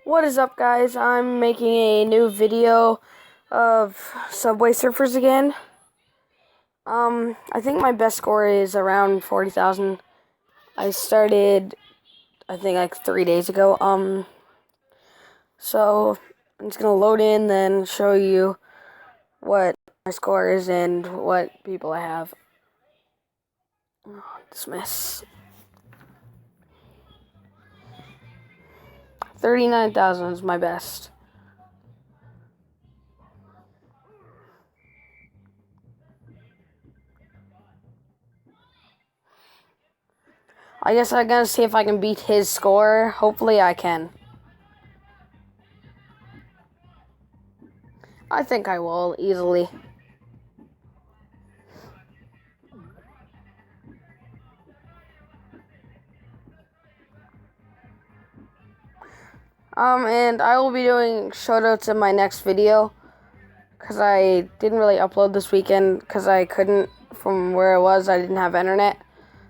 What is up, guys? I'm making a new video of Subway Surfers again. I think my best score is around 40,000. I started, I think, like 3 days ago. So I'm just gonna load in, then show you what my score is and what people I have. Oh, dismiss. 39,000 is my best. I guess I'm gonna see if I can beat his score. Hopefully I can. I think I will easily. And I will be doing shoutouts in my next video, because I didn't really upload this weekend, because I couldn't, from where I was, I didn't have internet.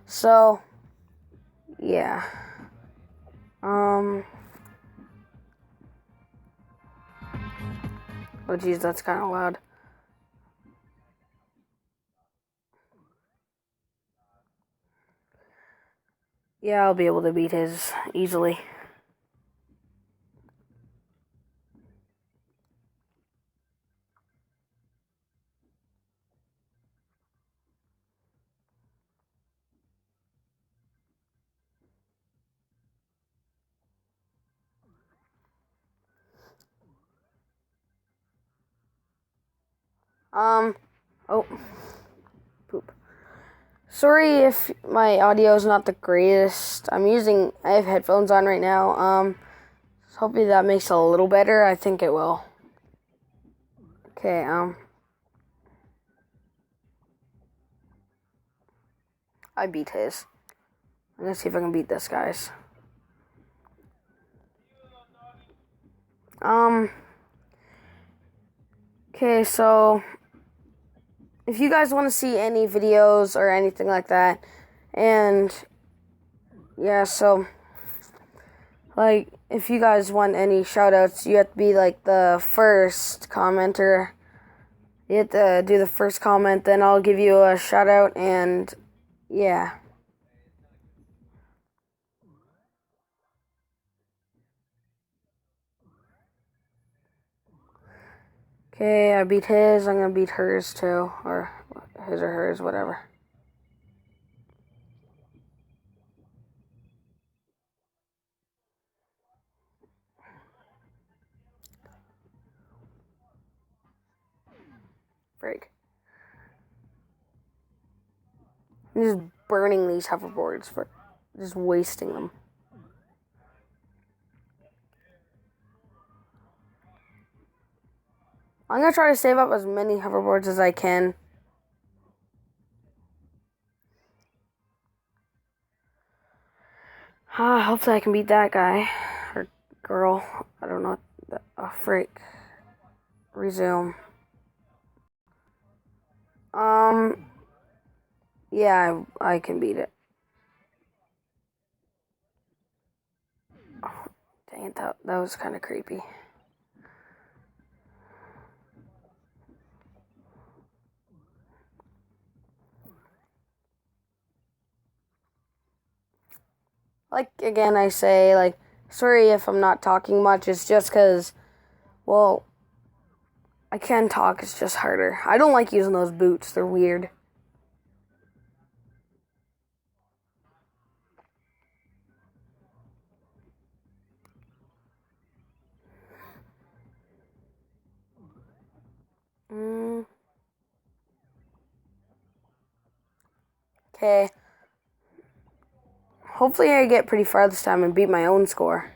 So, yeah. Oh geez, that's kind of loud. Yeah, I'll be able to beat his easily. Oh, poop. Sorry if my audio is not the greatest. I have headphones on right now. Hopefully that makes it a little better. I think it will. Okay, I beat his. I'm gonna see if I can beat this guy's. Okay, so if you guys want to see any videos or anything like that, and yeah, so like if you guys want any shoutouts, you have to be like the first commenter. You have to do the first comment, then I'll give you a shout out, and yeah. Okay, I beat his, I'm gonna beat hers too, or his or hers, whatever. Break. I'm just burning these hoverboards for just wasting them. I'm gonna try to save up as many hoverboards as I can. Hopefully I can beat that guy. Or girl. I don't know. Frick. Resume. Yeah, I can beat it. Oh, dang it, that was kind of creepy. Like, again, I say, like, sorry if I'm not talking much. It's just because, well, I can talk. It's just harder. I don't like using those boots. They're weird. Okay. Hopefully I get pretty far this time and beat my own score.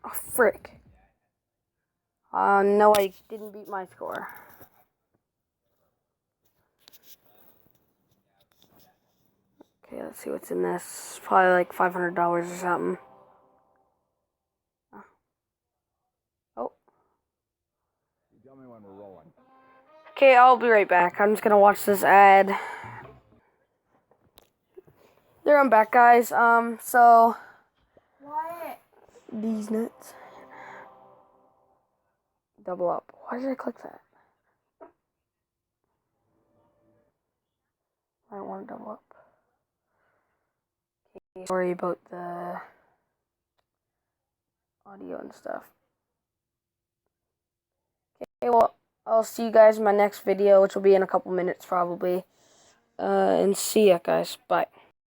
Oh, frick. No, I didn't beat my score. Okay, let's see what's in this. Probably like $500 or something. Oh. Tell me when we're rolling. Okay, I'll be right back. I'm just gonna watch this ad. There, I'm back, guys. So. What? These nuts. Double up. Why did I click that? I don't want to double up. Okay, sorry about the audio and stuff. Okay, well, I'll see you guys in my next video, which will be in a couple minutes probably. And see ya, guys. Bye.